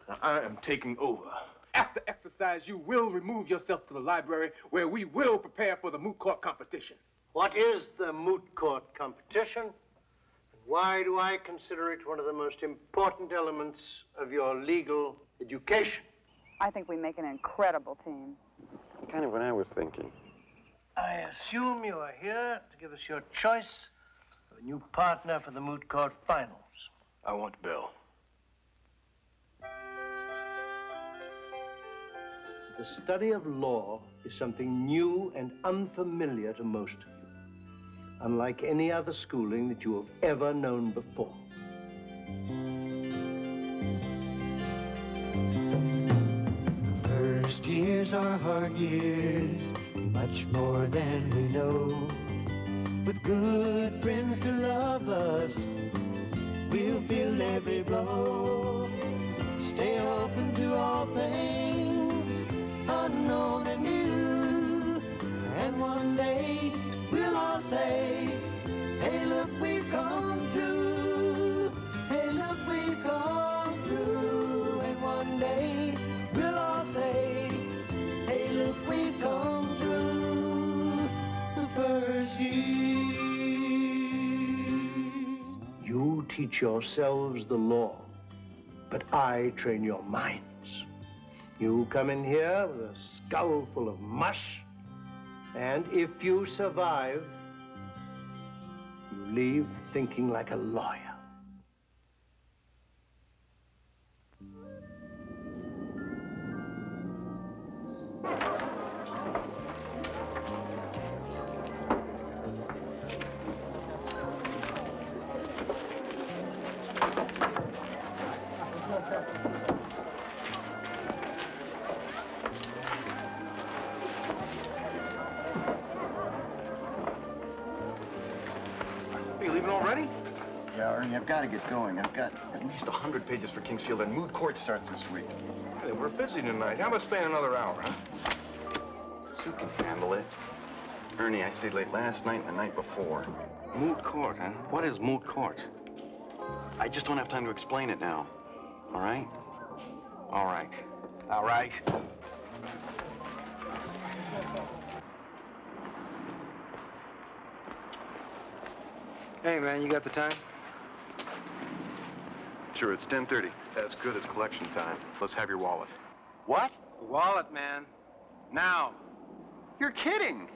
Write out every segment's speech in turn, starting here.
Now, I am taking over. After exercise, you will remove yourself to the library where we will prepare for the moot court competition. What is the moot court competition? And why do I consider it one of the most important elements of your legal education? I think we make an incredible team. Kind of what I was thinking. I assume you are here to give us your choice of a new partner for the moot court finals. I want Bill. The study of law is something new and unfamiliar to most of you, unlike any other schooling that you have ever known before. First years are hard years, much more than we know. With good friends to love us, we'll feel every blow. Stay open to all things, unknown and new. And one day, we'll all say, hey, look, we've come through. Hey, look, we've come through. And one day, we'll all say, hey, look, we've come through the first years. You teach yourselves the law, but I train your minds. You come in here with a skull full of mush, and if you survive, you leave thinking like a lawyer. I've got to get going. I've got at least 100 pages for Kingsfield, and moot court starts this week. Hey, we're busy tonight. How about staying another hour, huh? Sue can handle it. Ernie, I stayed late last night and the night before. Moot court, huh? What is moot court? I just don't have time to explain it now. All right? All right. All right. Hey, man, you got the time? Sure, it's 10:30. That's good. It's collection time. Let's have your wallet. What? The wallet, man. Now. You're kidding.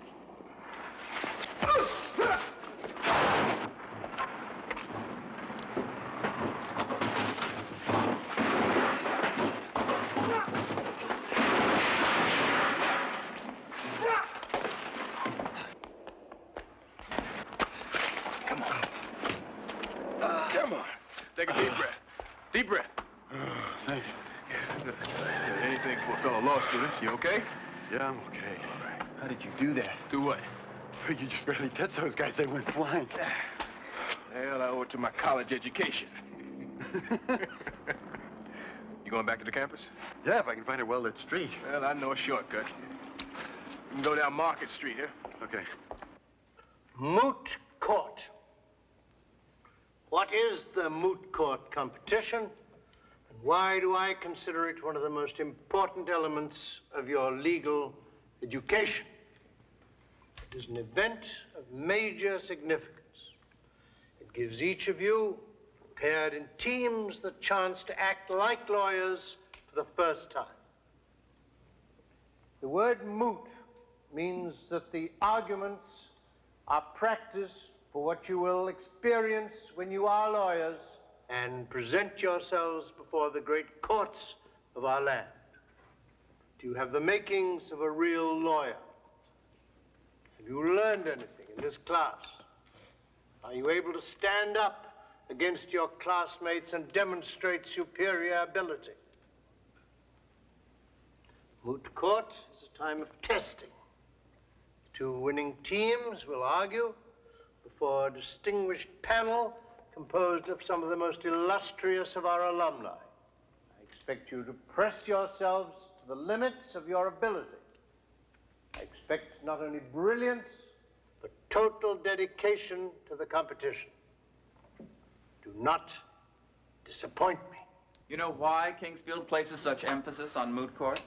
Come on. Come on. Take a deep breath. Deep breath. Thanks. Anything for a fellow law student. You okay? Yeah, I'm okay. All right. How did you do that? Do what? You just barely touched those guys. They went flying. Well, I owe it to my college education. You going back to the campus? Yeah, if I can find a well-lit street. Well, I know a shortcut. You can go down Market Street here. Okay. Moot court. What is the moot court competition? And why do I consider it one of the most important elements of your legal education? It is an event of major significance. It gives each of you, paired in teams, the chance to act like lawyers for the first time. The word moot means that the arguments are practice for what you will experience when you are lawyers and present yourselves before the great courts of our land. Do you have the makings of a real lawyer? Have you learned anything in this class? Are you able to stand up against your classmates and demonstrate superior ability? Moot court is a time of testing. Two winning teams will argue before a distinguished panel composed of some of the most illustrious of our alumni. I expect you to press yourselves to the limits of your ability. I expect not only brilliance, but total dedication to the competition. Do not disappoint me. You know why Kingsfield places such emphasis on moot court?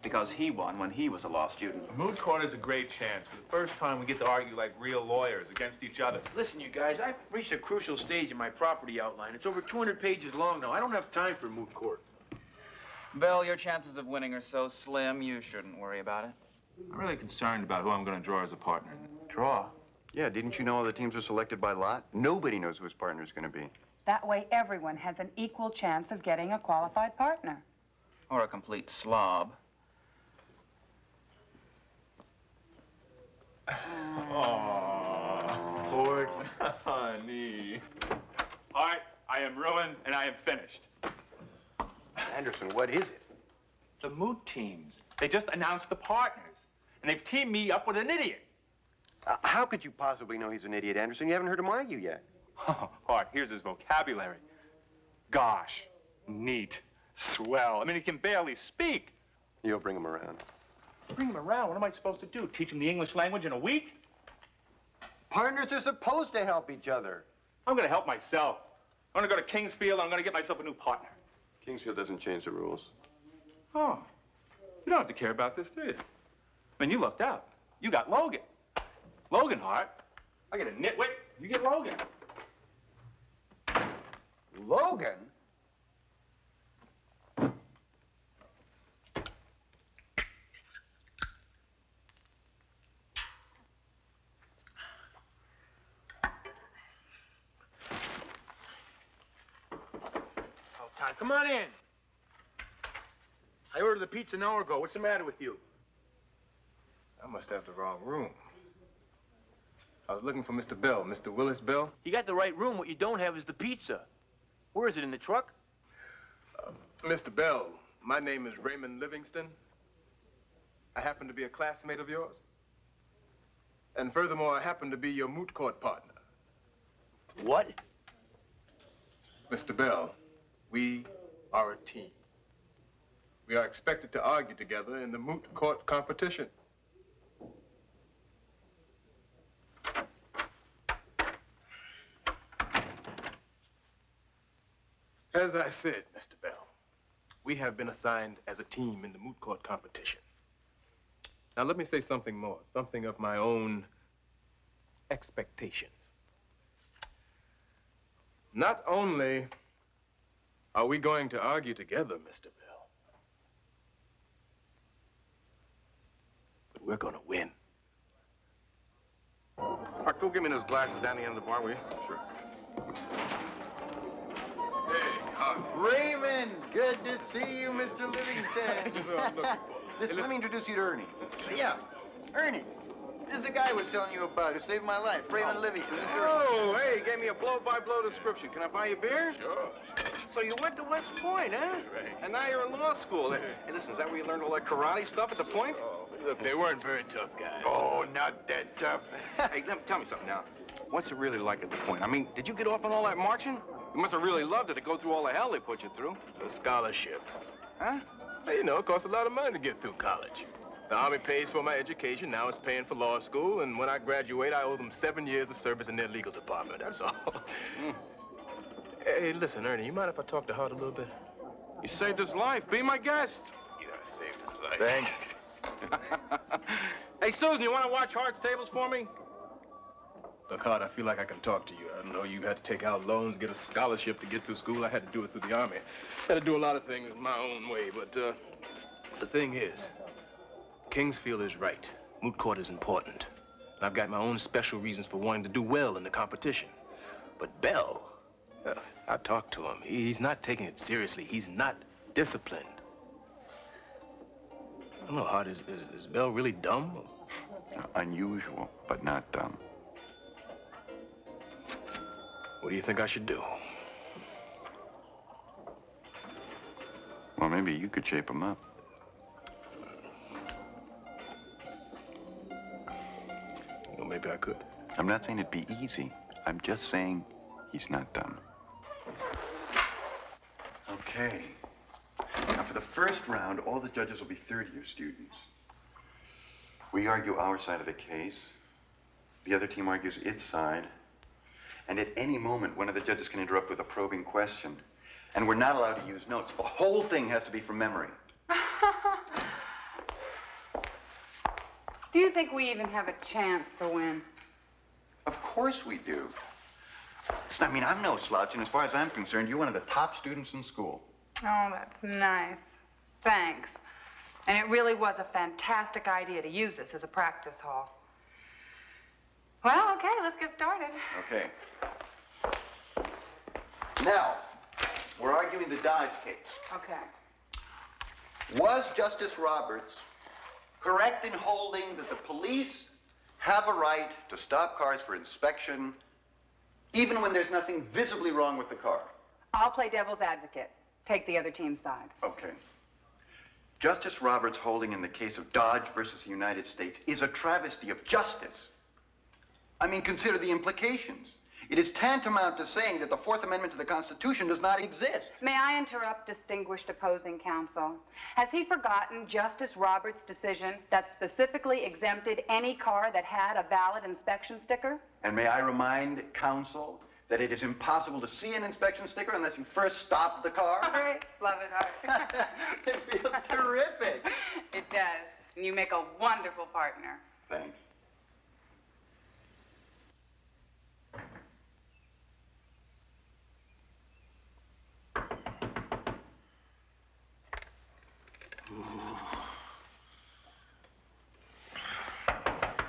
Because he won when he was a law student. A moot court is a great chance. For the first time, we get to argue like real lawyers against each other. Listen, you guys, I've reached a crucial stage in my property outline. It's over 200 pages long now. I don't have time for moot court. Bill, your chances of winning are so slim, you shouldn't worry about it. I'm really concerned about who I'm going to draw as a partner. Draw? Yeah, didn't you know all the teams are selected by lot? Nobody knows who his partner's going to be. That way, everyone has an equal chance of getting a qualified partner. Or a complete slob. Aww. Lord. Honey. All right, I am ruined and I am finished. Anderson, what is it? The moot teams. They just announced the partners. And they've teamed me up with an idiot. How could you possibly know he's an idiot, Anderson? You haven't heard him argue yet. Oh, Art, here's his vocabulary. Gosh, neat, swell. I mean, he can barely speak. You'll bring him around. Bring him around? What am I supposed to do? Teach him the English language in a week? Partners are supposed to help each other. I'm going to help myself. I'm going to go to Kingsfield and I'm going to get myself a new partner. Kingsfield doesn't change the rules. Oh, you don't have to care about this, do you? I mean, you lucked out. You got Logan. Logan, Hart. I get a nitwit. You get Logan. Logan? Oh, Tom, come on in. I ordered the pizza an hour ago. What's the matter with you? I must have the wrong room. I was looking for Mr. Bill. Mr. Willis Bill? You got the right room. What you don't have is the pizza. Where is it, in the truck? Mr. Bell, my name is Raymond Livingston. I happen to be a classmate of yours. And furthermore, I happen to be your moot court partner. What? Mr. Bell, we are a team. We are expected to argue together in the moot court competition. As I said, Mr. Bell, we have been assigned as a team in the moot court competition. Now, let me say something more, something of my own expectations. Not only are we going to argue together, Mr. Bell, but we're going to win. Art, go give me those glasses down the end of the bar, will you? Sure. Hey, Raymond, good to see you, Mr. Livingston. Listen, let me introduce you to Ernie. Yeah, Ernie. This is the guy I was telling you about who saved my life, Raymond Livingston. Oh, hey, he gave me a blow-by-blow description. Can I buy you a beer? Sure. So you went to West Point, huh? Right. And now you're in law school. Hey, listen, is that where you learned all that karate stuff at the Point? Oh, look, they weren't very tough guys. Oh, not that tough. Hey, tell me something now. What's it really like at the Point? I mean, did you get off on all that marching? You must have really loved it to go through all the hell they put you through. A scholarship. Huh? Hey, you know, it costs a lot of money to get through college. The Army pays for my education, now it's paying for law school, and when I graduate, I owe them 7 years of service in their legal department, that's all. Hey, listen, Ernie, you mind if I talk to Hart a little bit? You saved his life. Be my guest. Yeah, I saved his life. Thanks. Hey, Susan, you want to watch Hart's tables for me? Look, Hart, I feel like I can talk to you. I know you had to take out loans, get a scholarship to get through school. I had to do it through the Army. Had to do a lot of things my own way, but the thing is, Kingsfield is right. Moot court is important. And I've got my own special reasons for wanting to do well in the competition. But Bell, I talked to him. He's not taking it seriously. He's not disciplined. I don't know, Hart, is Bell really dumb? Unusual, but not dumb. What do you think I should do? Well, maybe you could shape him up. Well, maybe I could. I'm not saying it'd be easy. I'm just saying he's not dumb. Okay. Now, for the first round, all the judges will be third-year students. We argue our side of the case. The other team argues its side. And at any moment, one of the judges can interrupt with a probing question. And we're not allowed to use notes. The whole thing has to be from memory. Do you think we even have a chance to win? Of course we do. Listen, I mean, I'm no slouch, and as far as I'm concerned, you're one of the top students in school. Oh, that's nice. Thanks. And it really was a fantastic idea to use this as a practice hall. Well, okay, let's get started. Okay. Now, we're arguing the Dodge case. Okay. Was Justice Roberts correct in holding that the police have a right to stop cars for inspection even when there's nothing visibly wrong with the car? I'll play devil's advocate. Take the other team's side. Okay. Justice Roberts' holding in the case of Dodge versus the United States is a travesty of justice. I mean, consider the implications. It is tantamount to saying that the Fourth Amendment to the Constitution does not exist. May I interrupt, distinguished opposing counsel? Has he forgotten Justice Roberts' decision that specifically exempted any car that had a valid inspection sticker? And may I remind counsel that it is impossible to see an inspection sticker unless you first stop the car? All right, love it, Art. It feels terrific. It does. And you make a wonderful partner. Thanks.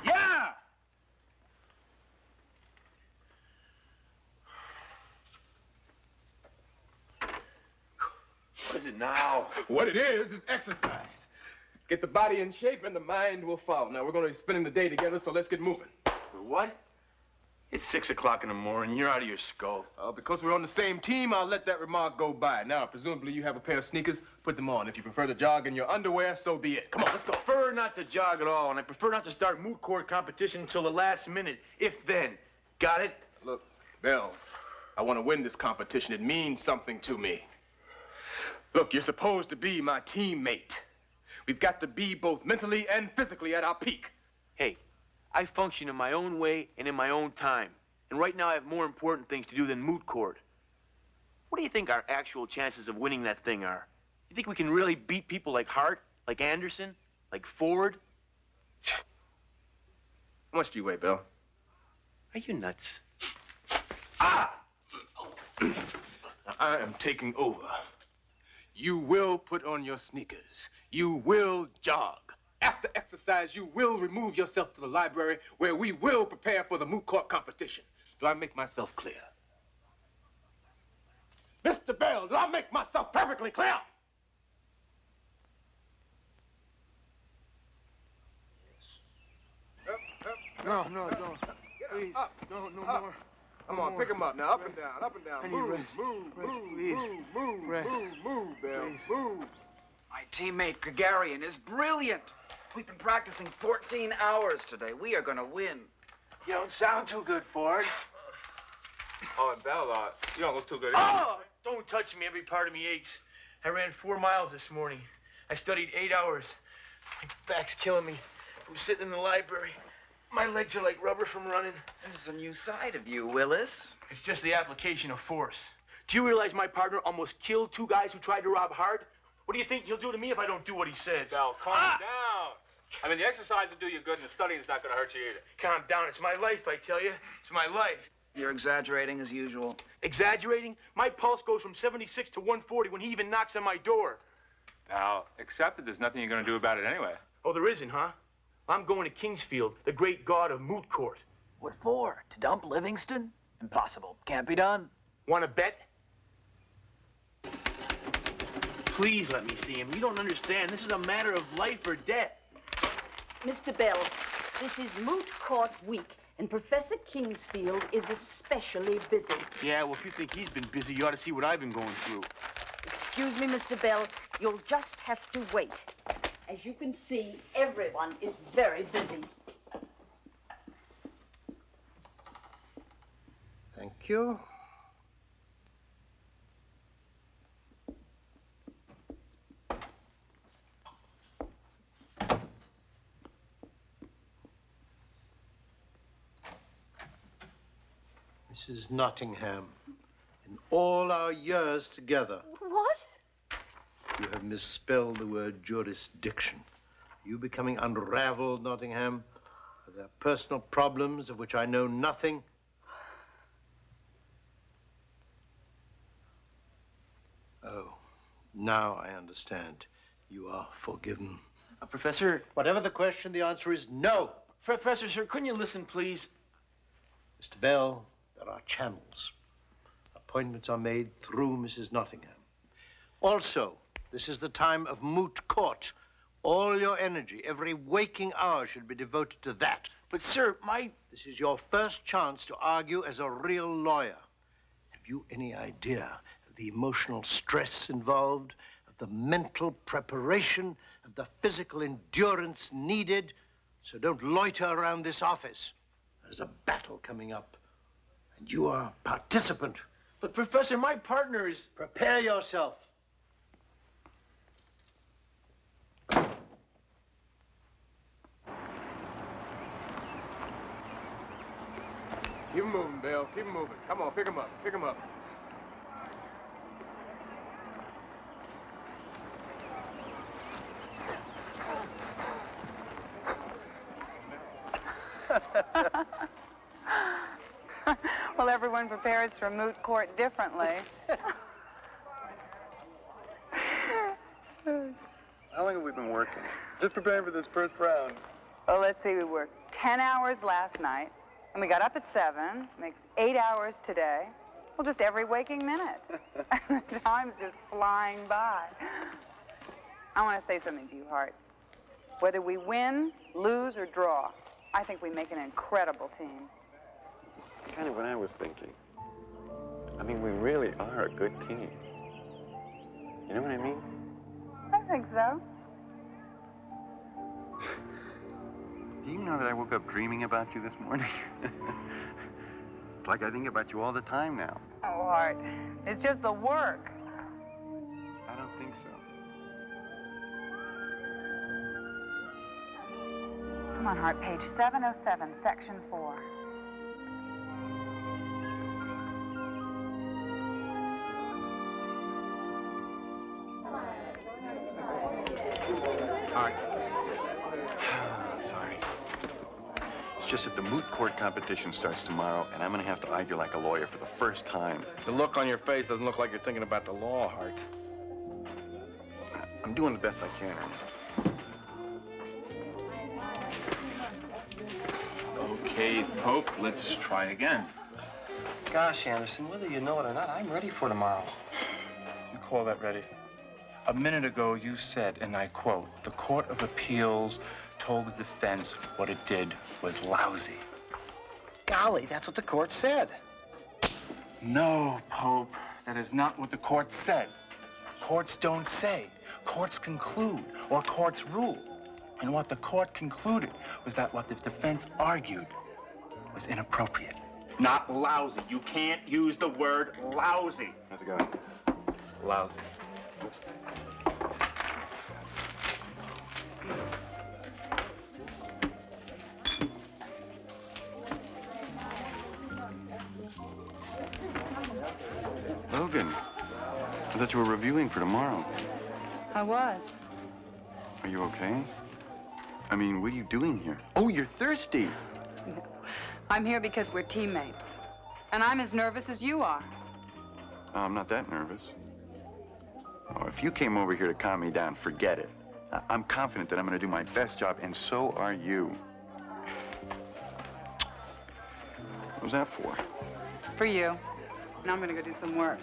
Yeah! What is it now? What it is exercise. Get the body in shape and the mind will follow. Now, we're going to be spending the day together, so let's get moving. What? It's 6 o'clock in the morning. You're out of your skull. Because we're on the same team, I'll let that remark go by. Now, presumably you have a pair of sneakers. Put them on. If you prefer to jog in your underwear, so be it. Come on, let's go. I prefer not to jog at all, and I prefer not to start moot court competition until the last minute, if then. Got it? Look, Bill, I want to win this competition. It means something to me. Look, you're supposed to be my teammate. We've got to be both mentally and physically at our peak. Hey, I function in my own way and in my own time. And right now I have more important things to do than moot court. What do you think our actual chances of winning that thing are? You think we can really beat people like Hart, like Anderson, like Ford? How much do you weigh, Bill? Are you nuts? Ah! I am taking over. You will put on your sneakers. You will jog. After exercise, you will remove yourself to the library where we will prepare for the moot court competition. Do I make myself clear? Mr. Bell, do I make myself perfectly clear? No, don't. Please, no more. Come on, pick him up now. Up and down, up and down. I need Move, rest. move, Rest, move, please. move, Rest. move, Bell, Please. move. My teammate Gregarian is brilliant. We've been practicing 14 hours today. We are going to win. You don't sound too good, Ford. Oh, and Bell, you don't look too good. Oh! Don't touch me. Every part of me aches. I ran 4 miles this morning. I studied 8 hours. My back's killing me from sitting in the library. My legs are like rubber from running. This is a new side of you, Willis. It's just the application of force. Do you realize my partner almost killed 2 guys who tried to rob Hart? What do you think he'll do to me if I don't do what he says? Bell, calm down. I mean, the exercise will do you good, and the studying is not going to hurt you either. Calm down. It's my life, I tell you. It's my life. You're exaggerating as usual. Exaggerating? My pulse goes from 76 to 140 when he even knocks on my door. Now, accept that there's nothing you're going to do about it anyway. Oh, there isn't, huh? I'm going to Kingsfield, the great god of moot court. What for? To dump Livingston? Impossible. Can't be done. Want to bet? Please let me see him. You don't understand. This is a matter of life or death. Mr. Bell, this is moot court week, and Professor Kingsfield is especially busy. Yeah, well, if you think he's been busy, you ought to see what I've been going through. Excuse me, Mr. Bell, you'll just have to wait. As you can see, everyone is very busy. Thank you. Mrs. Nottingham, in all our years together. What? You have misspelled the word jurisdiction. You becoming unraveled, Nottingham? Are there personal problems of which I know nothing? Oh, now I understand. You are forgiven. Professor... Whatever the question, the answer is no. Professor, sir, couldn't you listen, please? Mr. Bell, there are channels. Appointments are made through Mrs. Nottingham. Also, this is the time of moot court. All your energy, every waking hour should be devoted to that. But, sir, This is your first chance to argue as a real lawyer. Have you any idea of the emotional stress involved, of the mental preparation, of the physical endurance needed? So don't loiter around this office. There's a battle coming up, and you are a participant. But, Professor, my partner is... Prepare yourself. Keep him moving, Bill. Keep him moving. Come on, pick him up. Pick him up. Well, everyone prepares for moot court differently. How long have we been working? Just preparing for this first round. Well, let's see. We worked 10 hours last night, and we got up at 7. Makes 8 hours today. Well, just every waking minute. Time's just flying by. I want to say something to you, Hart. Whether we win, lose, or draw, I think we make an incredible team. Kind of what I was thinking. I mean, we really are a good team. You know what I mean? I think so. Do you know that I woke up dreaming about you this morning? It's like I think about you all the time now. Oh, Hart, it's just the work. I don't think so. Come on, Hart, page 707, section 4. Hart. Sorry. It's just that the moot court competition starts tomorrow, and I'm going to have to argue like a lawyer for the first time. The look on your face doesn't look like you're thinking about the law, Hart. I'm doing the best I can. Okay, Pope, let's try again. Gosh, Anderson, whether you know it or not, I'm ready for tomorrow. You call that ready? A minute ago, you said, and I quote, "The Court of Appeals told the defense what it did was lousy." Golly, that's what the court said. No, Pope, that is not what the court said. Courts don't say. Courts conclude, or courts rule. And what the court concluded was that what the defense argued was inappropriate. Not lousy. You can't use the word lousy. How's it going? Lousy. Logan, I thought you were reviewing for tomorrow. I was. Are you okay? I mean, what are you doing here? Oh, you're thirsty. I'm here because we're teammates. And I'm as nervous as you are. I'm not that nervous. Oh, if you came over here to calm me down, forget it. I'm confident that I'm going to do my best job, and so are you. What was that for? For you. Now I'm going to go do some work.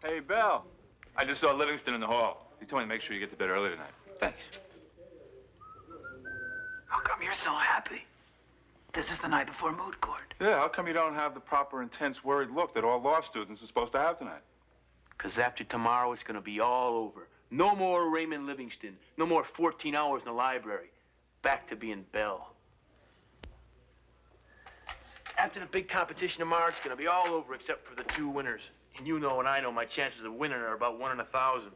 Hey, Bell. I just saw Livingston in the hall. He told me to make sure you get to bed early tonight. Thanks. How come you're so happy? This is the night before moot court. Yeah, how come you don't have the proper intense, worried look that all law students are supposed to have tonight? Because after tomorrow, it's going to be all over. No more Raymond Livingston. No more 14 hours in the library. Back to being Bell. After the big competition tomorrow, it's going to be all over except for the 2 winners. And you know and I know my chances of winning are about 1 in 1,000.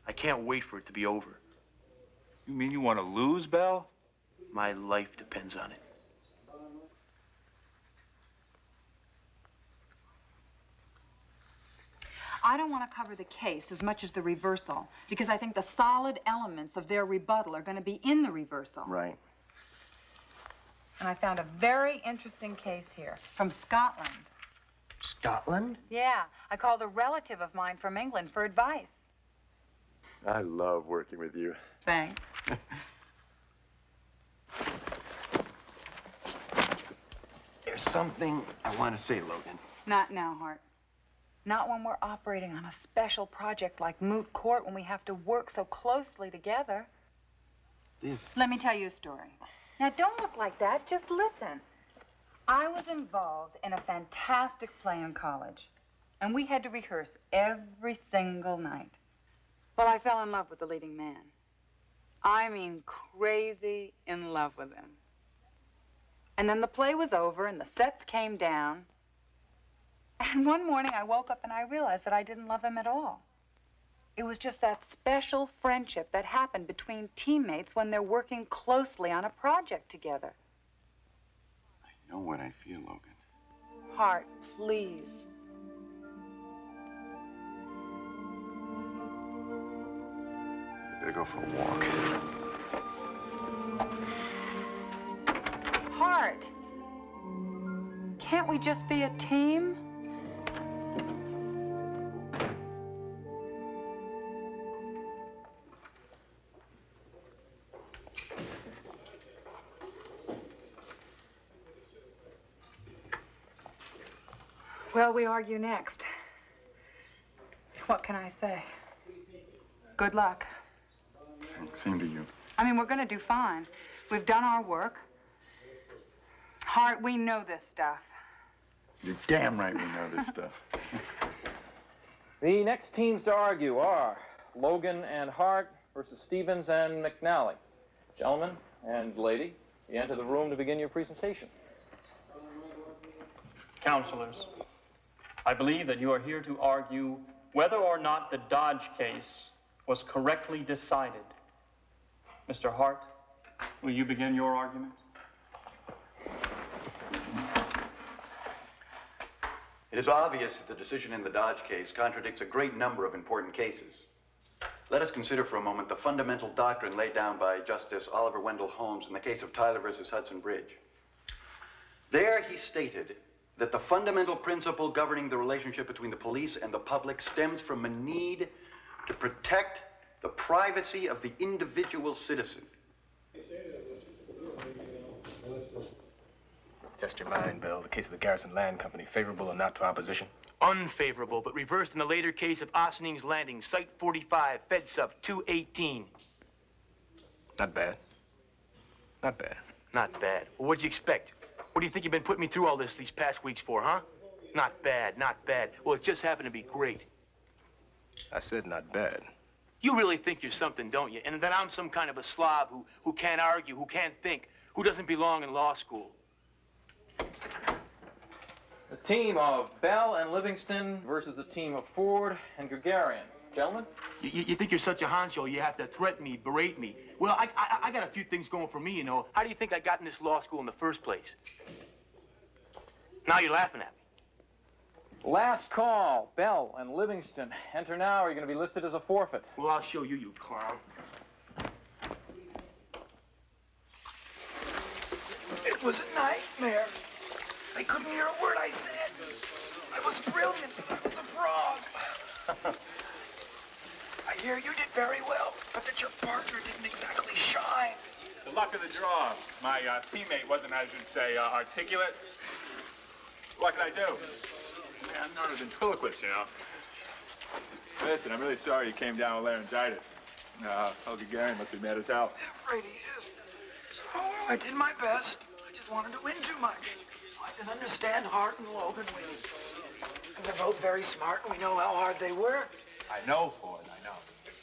I can't wait for it to be over. You mean you want to lose, Bell? My life depends on it. I don't want to cover the case as much as the reversal, because I think the solid elements of their rebuttal are going to be in the reversal. Right. And I found a very interesting case here from Scotland. Scotland? Yeah, I called a relative of mine from England for advice. I love working with you. Thanks. There's something I want to say, Logan. Not now, Hart. Not when we're operating on a special project like Moot Court, when we have to work so closely together. Let me tell you a story. Now, don't look like that. Just listen. I was involved in a fantastic play in college, and we had to rehearse every single night. Well, I fell in love with the leading man. I mean, crazy in love with him. And then the play was over, and the sets came down. And one morning, I woke up and I realized that I didn't love him at all. It was just that special friendship that happened between teammates when they're working closely on a project together. I know what I feel, Logan. Hart, please. I better go for a walk. Hart, can't we just be a team? Well, we argue next. What can I say? Good luck. Same to you. I mean, we're going to do fine. We've done our work. Hart, we know this stuff. You're damn right we know this stuff. The next teams to argue are Logan and Hart versus Stevens and McNally. Gentlemen and lady, you enter the room to begin your presentation. Counselors, I believe that you are here to argue whether or not the Dodge case was correctly decided. Mr. Hart, will you begin your argument? It is obvious that the decision in the Dodge case contradicts a great number of important cases. Let us consider for a moment the fundamental doctrine laid down by Justice Oliver Wendell Holmes in the case of Tyler versus Hudson Bridge. There he stated that the fundamental principle governing the relationship between the police and the public stems from a need to protect the privacy of the individual citizen. Test your mind, Bill. The case of the Garrison Land Company, favorable or not to opposition? Unfavorable, but reversed in the later case of Ossinings's Landing, Site 45, Fed Sub 218. Not bad. Not bad. Not bad. Well, what'd you expect? What do you think you've been putting me through all this these past weeks for, huh? Not bad, not bad. Well, it just happened to be great. I said not bad. You really think you're something, don't you? And that I'm some kind of a slob who can't argue, who can't think, who doesn't belong in law school. The team of Bell and Livingston versus the team of Ford and Gregarian. Gentlemen? You think you're such a honcho, you have to threaten me, berate me. Well, I got a few things going for me, you know. How do you think I got in this law school in the first place? Now you're laughing at me. Last call. Bell and Livingston. Enter now or you're going to be listed as a forfeit. Well, I'll show you, you clown. It was a nightmare. I couldn't hear a word I said. I was brilliant, but I was a fraud. I hear you did very well, but that your partner didn't exactly shine. The luck of the draw. My teammate wasn't, I should say, articulate. What can I do? Man, I'm not a ventriloquist, you know. Listen, I'm really sorry you came down with laryngitis. Helga Gary must be mad as hell. I'm afraid he is. Oh, well, I did my best. I just wanted to win too much. I can understand Hart and Logan winning. And they're both very smart, and we know how hard they work. I know, Ford, I know.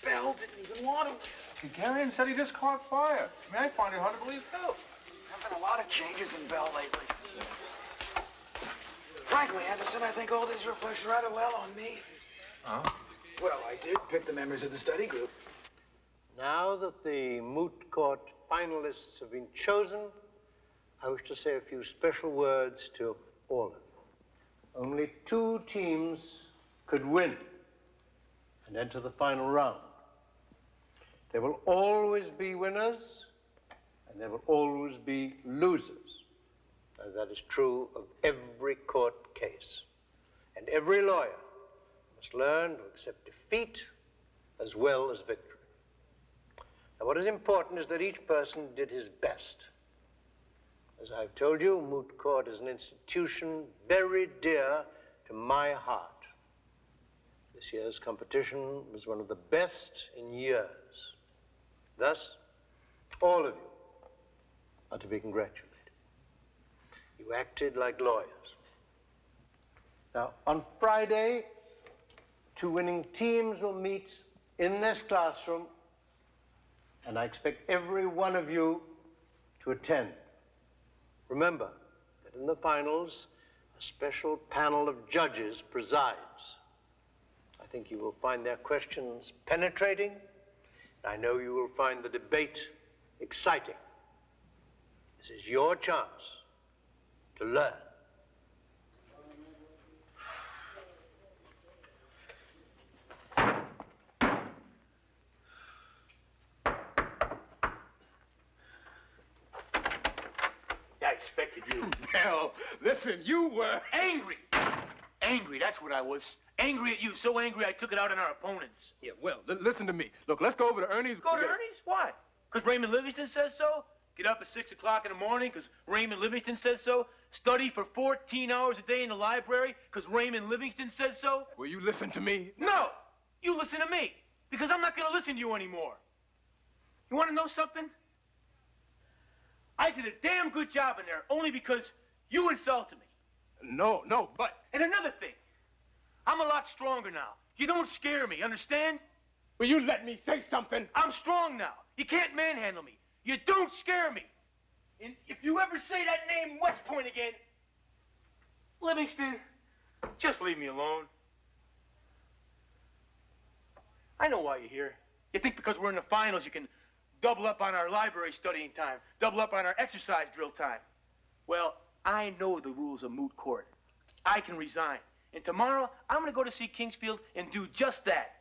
Bell didn't even want to. Gagarin said he just caught fire. I mean, I find it hard to believe, too. There have been a lot of changes in Bell lately. Frankly, Anderson, I think all this reflects rather well on me. Huh? Well, I did pick the members of the study group. Now that the Moot Court finalists have been chosen, I wish to say a few special words to all of you. Only 2 teams could win and enter the final round. There will always be winners, and there will always be losers. And that is true of every court case. And every lawyer must learn to accept defeat as well as victory. Now, what is important is that each person did his best. As I've told you, Moot Court is an institution very dear to my heart. This year's competition was one of the best in years. Thus, all of you are to be congratulated. You acted like lawyers. Now, on Friday, 2 winning teams will meet in this classroom, and I expect every one of you to attend. Remember that in the finals, a special panel of judges presides. I think you will find their questions penetrating, and I know you will find the debate exciting. This is your chance to learn. I expected you. Well, listen, you were... Angry! Angry, that's what I was. Angry at you, so angry I took it out on our opponents. Yeah, well, listen to me. Look, let's go over to Ernie's... Go to Ernie's? Why? Because Raymond Livingston says so? Get up at 6 o'clock in the morning because Raymond Livingston says so? Study for 14 hours a day in the library because Raymond Livingston says so? Will you listen to me? No! You listen to me because I'm not going to listen to you anymore. You want to know something? I did a damn good job in there only because you insulted me. No, but... And another thing, I'm a lot stronger now. You don't scare me, understand? Will you let me say something? I'm strong now. You can't manhandle me. You don't scare me. And if you ever say that name West Point again, Livingston, just leave me alone. I know why you're here. You think because we're in the finals you can double up on our library studying time, double up on our exercise drill time. Well, I know the rules of Moot Court. I can resign. And tomorrow, I'm going to go to see Kingsfield and do just that.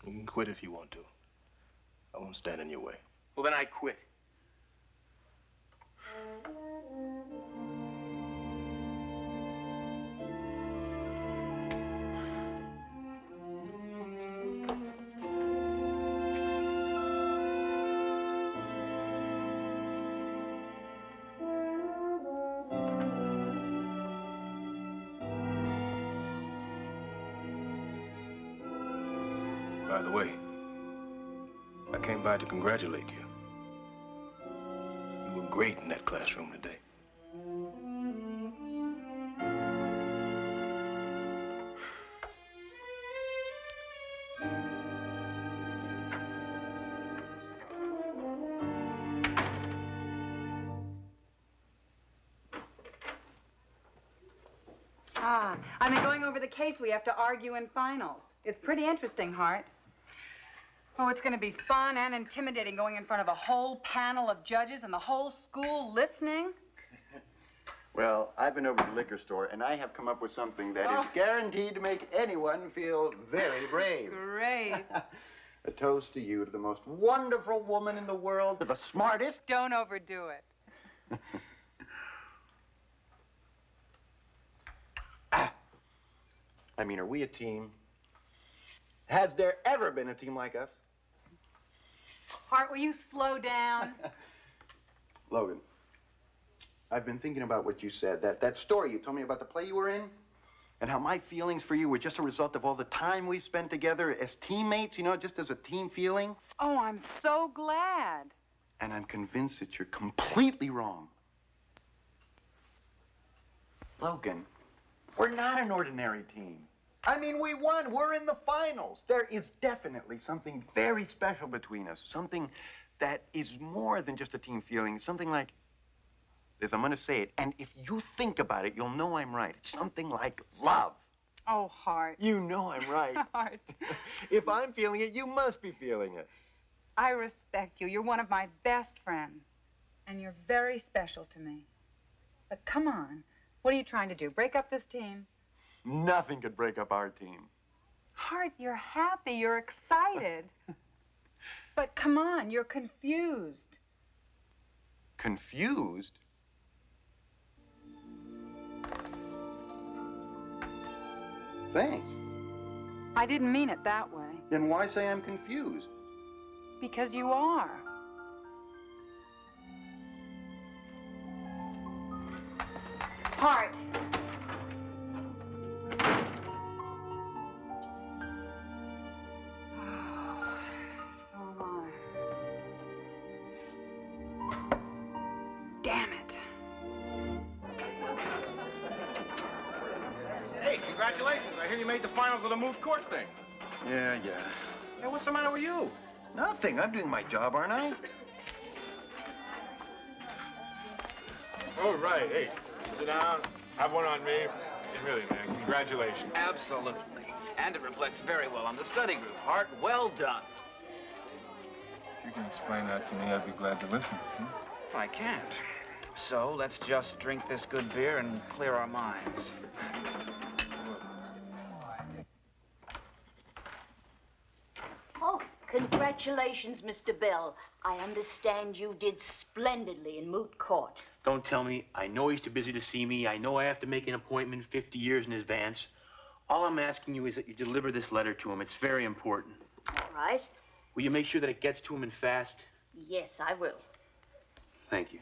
You can quit if you want to. I won't stand in your way. Well, then I quit. By the way, I came by to congratulate you. You were great in that classroom today. I've been going over the case we have to argue in finals. It's pretty interesting, Hart. Oh, it's going to be fun and intimidating going in front of a whole panel of judges and the whole school listening. Well, I've been over to the liquor store, and I have come up with something that is guaranteed to make anyone feel very brave. Great. A toast to you, to the most wonderful woman in the world, to the smartest. Don't overdo it. I mean, are we a team? Has there ever been a team like us? Hart, will you slow down? Logan, I've been thinking about what you said, that story you told me about the play you were in, and how my feelings for you were just a result of all the time we've spent together as teammates, you know, just as a team feeling. Oh, I'm so glad. And I'm convinced that you're completely wrong. Logan, we're not an ordinary team. I mean, we won. We're in the finals. There is definitely something very special between us. Something that is more than just a team feeling. Something like this. I'm going to say it. And if you think about it, you'll know I'm right. It's something like love. Oh, Hart. You know I'm right. Hart. If I'm feeling it, you must be feeling it. I respect you. You're one of my best friends. And you're very special to me. But come on. What are you trying to do? Break up this team? Nothing could break up our team. Hart, you're happy. You're excited. But come on. You're confused. Confused? Thanks. I didn't mean it that way. Then why say I'm confused? Because you are. Hart. So am I. Damn it. Hey, congratulations. I hear you made the finals of the Moot Court thing. Yeah. Hey, what's the matter with you? Nothing. I'm doing my job, aren't I? Oh, right. Hey, sit down. Have one on me. And really, man, congratulations. Absolutely. And it reflects very well on the study group. Hart, well done. If you can explain that to me, I'd be glad to listen. I can't. So let's just drink this good beer and clear our minds. Oh, congratulations, Mr. Bell. I understand you did splendidly in Moot Court. Don't tell me. I know he's too busy to see me. I know I have to make an appointment 50 years in advance. All I'm asking you is that you deliver this letter to him. It's very important. All right. Will you make sure that it gets to him and fast? Yes, I will. Thank you.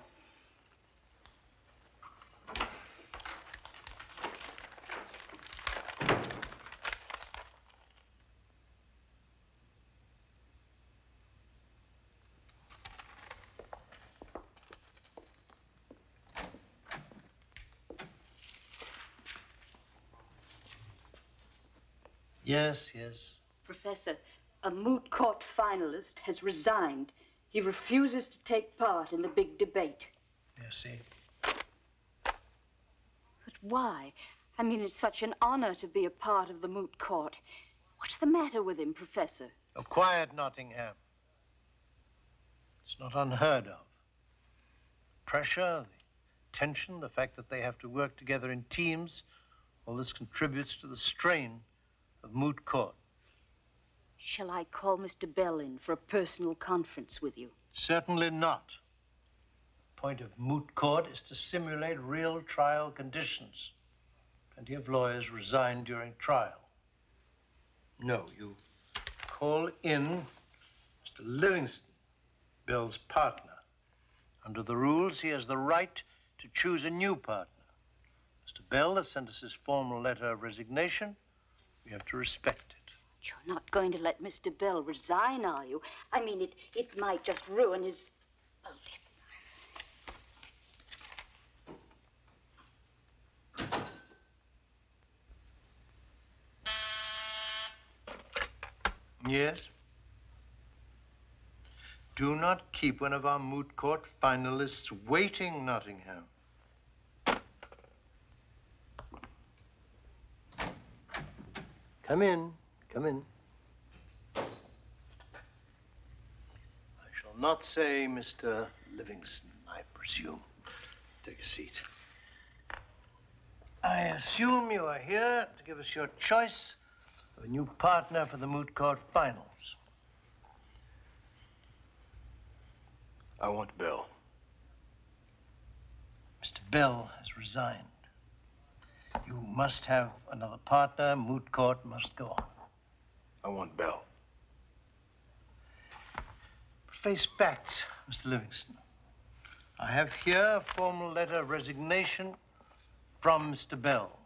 Yes. Professor, a Moot Court finalist has resigned. He refuses to take part in the big debate. Yes, see. But why? I mean, it's such an honor to be a part of the Moot Court. What's the matter with him, Professor? Oh, quiet, Nottingham. It's not unheard of. Pressure, the tension, the fact that they have to work together in teams, all this contributes to the strain of Moot Court. Shall I call Mr. Bell in for a personal conference with you? Certainly not. The point of Moot Court is to simulate real trial conditions. Plenty of lawyers resign during trial. No, you call in Mr. Livingston, Bell's partner. Under the rules, he has the right to choose a new partner. Mr. Bell has sent us his formal letter of resignation. We have to respect it. You're not going to let Mr. Bell resign, are you? I mean, it might just ruin his... Yes? Do not keep one of our Moot Court finalists waiting, Nottingham. Come in. I shall not say Mr. Livingston, I presume. Take a seat. I assume you are here to give us your choice of a new partner for the Moot Court finals. I want Bell. Mr. Bell has resigned. You must have another partner. Moot Court must go on. I want Bell. Face facts, Mr. Livingston. I have here a formal letter of resignation from Mr. Bell.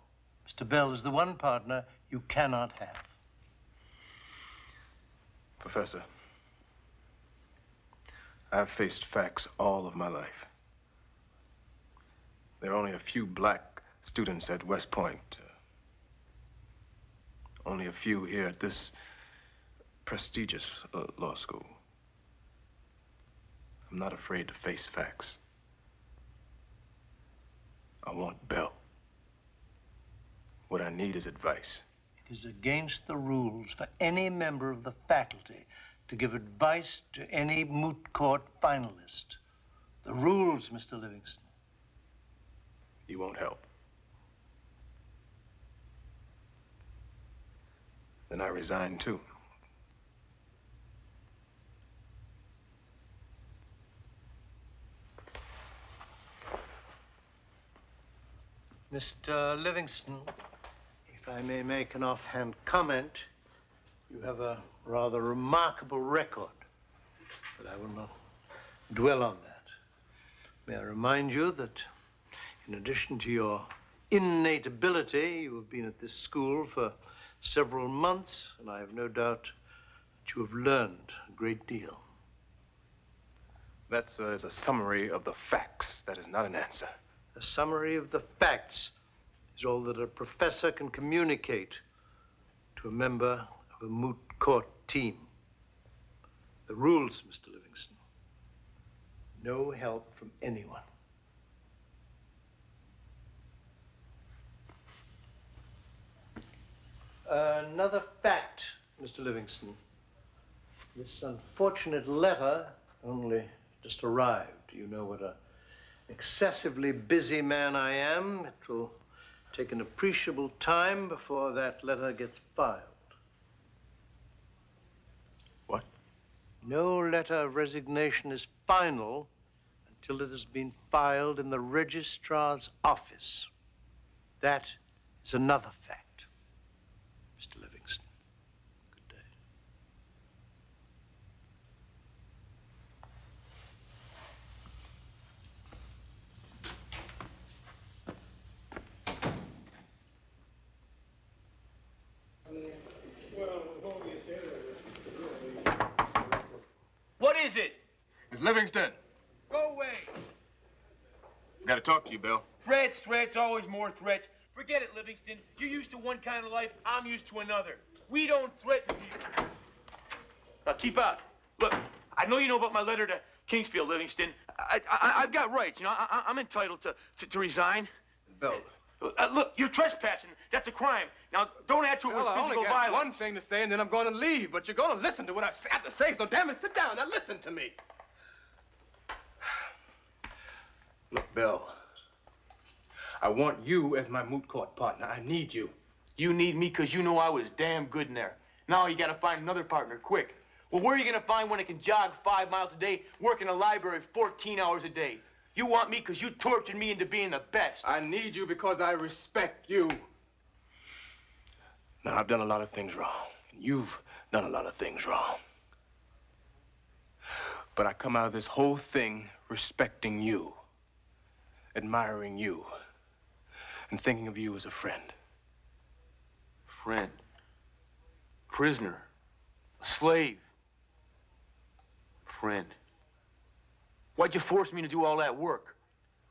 Mr. Bell is the one partner you cannot have. Professor, I've faced facts all of my life. There are only a few black students at West Point. Only a few here at this prestigious law school. I'm not afraid to face facts. I want Bell. What I need is advice. It is against the rules for any member of the faculty to give advice to any moot court finalist. The rules, Mr. Livingston. You won't help. Then I resign too. Mr. Livingston, if I may make an offhand comment, you have a rather remarkable record, but I will not dwell on that. May I remind you that in addition to your innate ability, you have been at this school for several months, and I have no doubt that you have learned a great deal. That, sir, is a summary of the facts. That is not an answer. A summary of the facts is all that a professor can communicate to a member of a moot court team. The rules, Mr. Livingston. No help from anyone. Another fact, Mr. Livingston. This unfortunate letter only just arrived. You know what an excessively busy man I am. It will take an appreciable time before that letter gets filed. What? No letter of resignation is final until it has been filed in the registrar's office. That is another fact, Mr. Livingston. Good day. What is it? It's Livingston. Go away. Got to talk to you, Bill. Threats, always more threats. Forget it, Livingston. You're used to one kind of life, I'm used to another. We don't threaten people. Now, keep out. Look, I know you know about my letter to Kingsfield, Livingston. I've got rights, you know. I'm entitled to resign. Bill. Look, you're trespassing. That's a crime. Now, don't add to it with Well, I only physical got violence. one thing to say, and then I'm going to leave. But you're going to listen to what I have to say, so damn it, sit down. Now listen to me. Look, Bill, I want you as my moot court partner. I need you. You need me because you know I was damn good in there. Now you got to find another partner, quick. Well, where are you going to find one that can jog 5 miles a day, work in a library 14 hours a day? You want me because you tortured me into being the best. I need you because I respect you. Now, I've done a lot of things wrong. And you've done a lot of things wrong. But I come out of this whole thing respecting you, admiring you, and thinking of you as a friend. Friend. Prisoner. A slave. Friend. Why'd you force me to do all that work?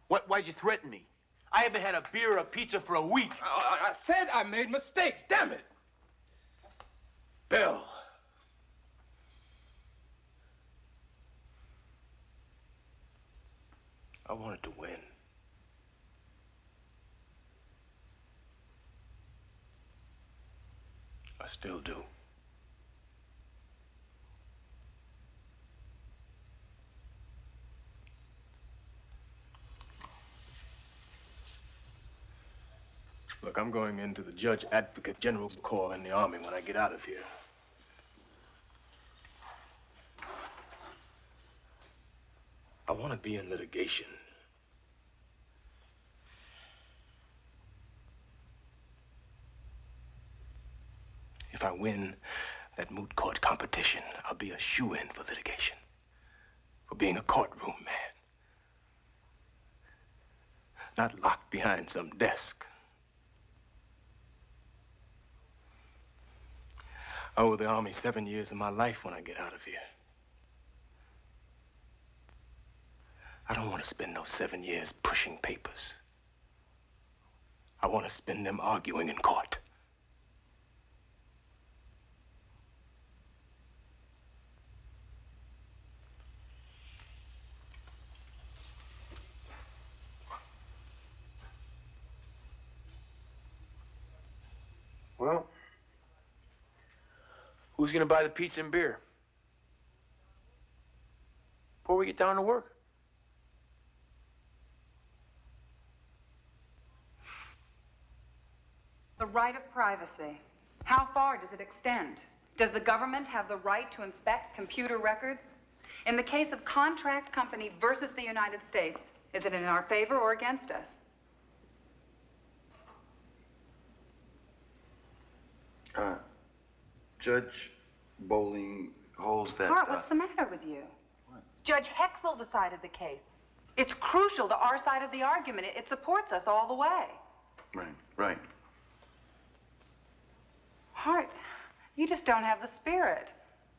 Why'd you threaten me? I haven't had a beer or a pizza for a week. I said I made mistakes, damn it! Bill. I wanted to win. I still do. Look, I'm going into the Judge Advocate General Corps in the Army when I get out of here. I want to be in litigation. If I win that moot court competition, I'll be a shoo-in for litigation, for being a courtroom man. Not locked behind some desk. I owe the Army 7 years of my life when I get out of here. I don't want to spend those 7 years pushing papers. I want to spend them arguing in court. Who's gonna buy the pizza and beer? Before we get down to work. The right of privacy. How far does it extend? Does the government have the right to inspect computer records? In the case of contract company versus the United States, is it in our favor or against us? Judge Bowling holds that... Hart, what's the matter with you? What? Judge Hexel decided the case. It's crucial to our side of the argument. It supports us all the way. Right. Hart, you just don't have the spirit.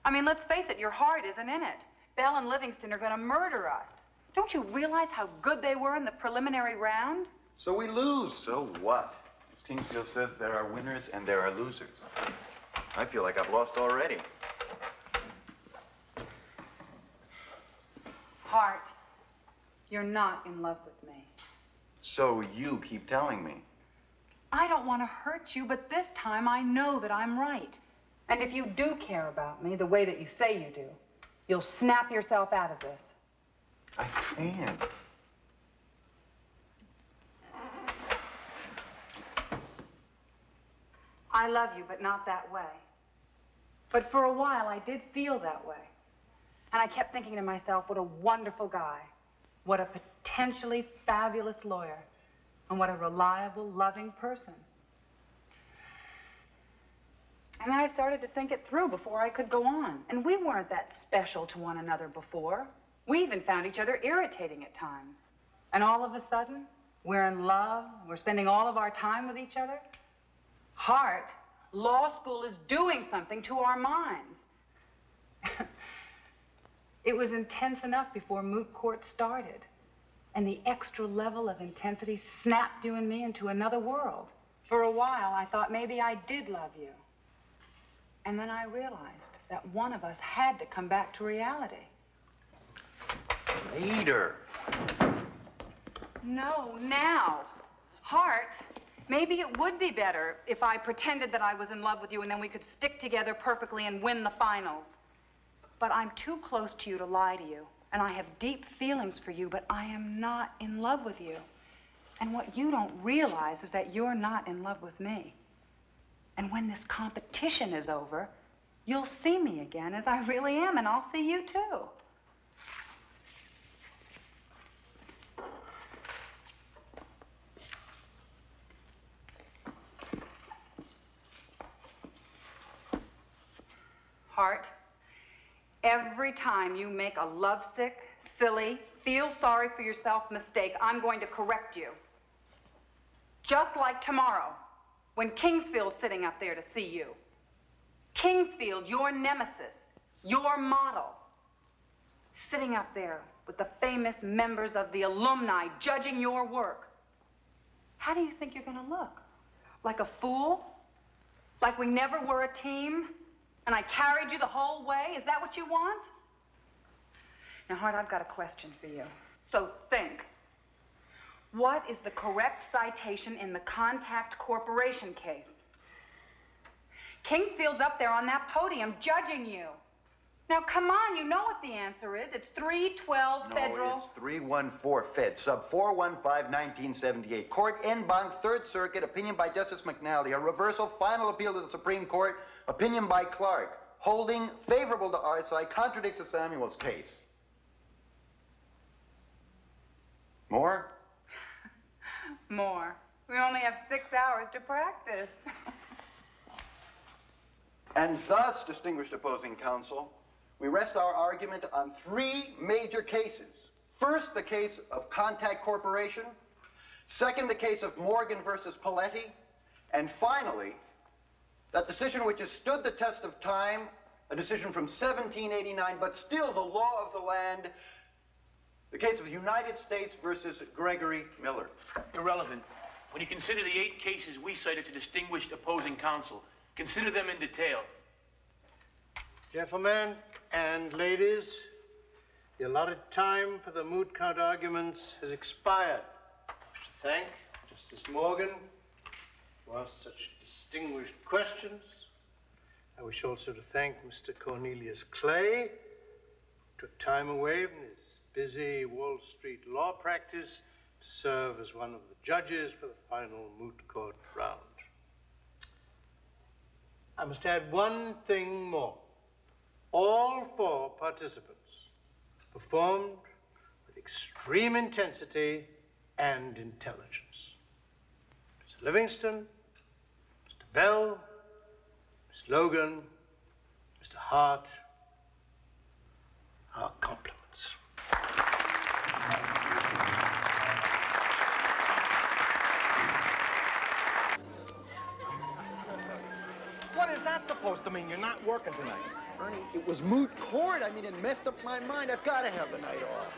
I mean, let's face it, your heart isn't in it. Bell and Livingston are going to murder us. Don't you realize how good they were in the preliminary round? So we lose. So what? As Kingsfield says, there are winners and there are losers. I feel like I've lost already. Hart, you're not in love with me. So you keep telling me. I don't want to hurt you, but this time I know that I'm right. And if you do care about me the way that you say you do, you'll snap yourself out of this. I can't. I love you, but not that way. But for a while, I did feel that way. And I kept thinking to myself, what a wonderful guy. What a potentially fabulous lawyer. And what a reliable, loving person. And then I started to think it through before I could go on. And we weren't that special to one another before. We even found each other irritating at times. And all of a sudden, we're in love. We're spending all of our time with each other. Hart, law school is doing something to our minds. It was intense enough before Moot Court started. And the extra level of intensity snapped you and me into another world. For a while, I thought maybe I did love you. And then I realized that one of us had to come back to reality. Later. No, now. Hart, maybe it would be better if I pretended that I was in love with you and then we could stick together perfectly and win the finals. But I'm too close to you to lie to you. And I have deep feelings for you, but I am not in love with you. And what you don't realize is that you're not in love with me. And when this competition is over, you'll see me again as I really am, and I'll see you too. Hart, every time you make a lovesick, silly, feel sorry for yourself mistake, I'm going to correct you. Just like tomorrow, when Kingsfield's sitting up there to see you. Kingsfield, your nemesis, your model, sitting up there with the famous members of the alumni judging your work. How do you think you're going to look? Like a fool? Like we never were a team? And I carried you the whole way? Is that what you want? Now, Hart, I've got a question for you. So think. What is the correct citation in the Contact Corporation case? Kingsfield's up there on that podium judging you. Now, come on, you know what the answer is. It's 312 Federal... No, it's 314 Fed, sub 415, 1978. Court en banc, Third Circuit, opinion by Justice McNally. A reversal, final appeal to the Supreme Court, opinion by Clark. Holding favorable to our side, contradicts the Samuels case. More? More. We only have 6 hours to practice. And thus, distinguished opposing counsel, we rest our argument on 3 major cases. First, the case of Contact Corporation. Second, the case of Morgan versus Paletti. And finally, that decision which has stood the test of time, a decision from 1789, but still the law of the land, the case of United States versus Gregory Miller. Irrelevant. When you consider the 8 cases we cited to distinguished opposing counsel, consider them in detail. Gentlemen and ladies, the allotted time for the moot count arguments has expired. I wish to thank Justice Morgan, who asked such distinguished questions, I wish also to thank Mr. Cornelius Clay, who took time away from his busy Wall Street law practice to serve as one of the judges for the final moot court round. I must add one thing more. All 4 participants performed with extreme intensity and intelligence. Mr. Livingston, Mr. Bell, Miss Logan, Mr. Hart, our compliments. What is that supposed to mean? You're not working tonight. Ernie, it was moot court. I mean, it messed up my mind. I've got to have the night off.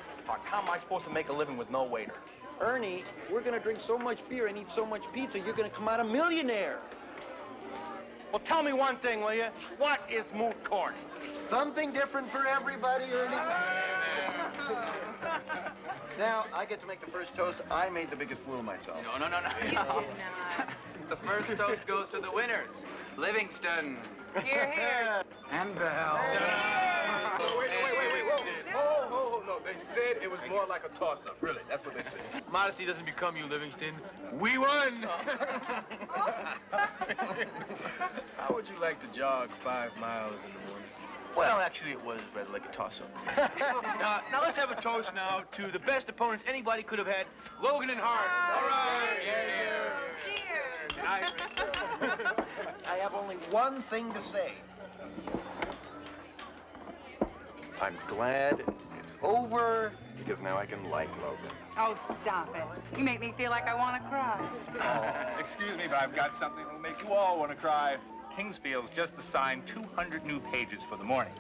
How am I supposed to make a living with no waiter? Ernie, we're going to drink so much beer and eat so much pizza, you're going to come out a millionaire. Well, tell me one thing, will you? What is moot court? Something different for everybody, Ernie. Now, I get to make the first toast. I made the biggest fool of myself. No. You did not. The first toast goes to the winners. Livingston. Here, here. And Bell. Wait. Whoa. No, they said it was more like a toss-up. Really, that's what they said. Modesty doesn't become you, Livingston. We won! How would you like to jog 5 miles in the morning? Well, actually, it was rather like a toss-up. Now let's have a toast now to the best opponents anybody could have had, Logan and Hart. All right. Cheers. I have only one thing to say. I'm glad it's over, because now I can like Logan. Oh, stop it. You make me feel like I want to cry. Excuse me, but I've got something that'll make you all want to cry. Kingsfield's just assigned 200 new pages for the morning.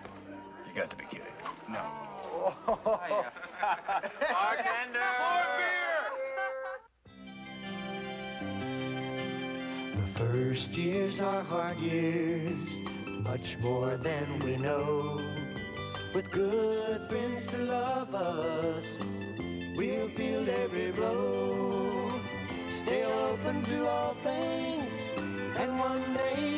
You got to be kidding. No. Bartender! More beer! The first years are hard years, much more than we know. With good friends to love us, we'll feel every blow. Stay open to all things, and one day